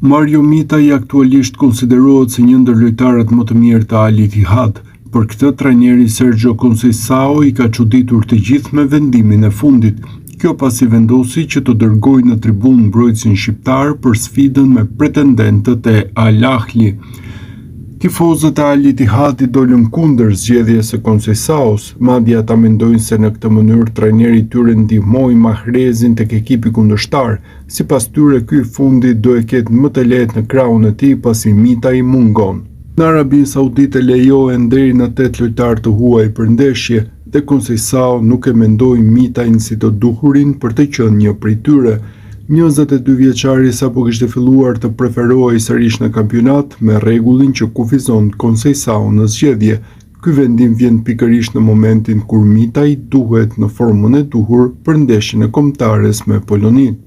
Mario Mitaj aktualisht konsiderohet si një ndër lojtarët më të mirë të Al Ittihad. Për këtë, trajneri Sergio Conceição i ka çuditur të gjithë me vendimin e fundit. Kjo pasi vendosi që të dërgojë në tribunë mbrojtësin shqiptar për sfidën me pretendentët e Al Ahly. Tifozët e Al Ittihadit dolën kundër zgjedhjes së Conceiçaos, madje ata mendojnë se në këtë mënyrë trajneri i tyre ndihmoi Mahrezin tek ekipi kundërshtar. Sipas tyre, ky i fundit do e ketë më të lehtë në krahun e tij pasi Mitaj mungon. Në Arabinë Saudite lejohen deri në 8 lojtarë të huaj për ndeshje dhe Conceição nuk e mendoi Mitajin si të duhurin për të qenë një prej tyre. 22 vjeçari sapo kishte filluar të preferohej sërish në kampionat me rregullin që kufizon Conceição në zgjedhje. Ky vendim vjen pikërisht në momentin kur Mitaj duhet në formën e duhur për ndeshjen e kombëtares me Poloninë.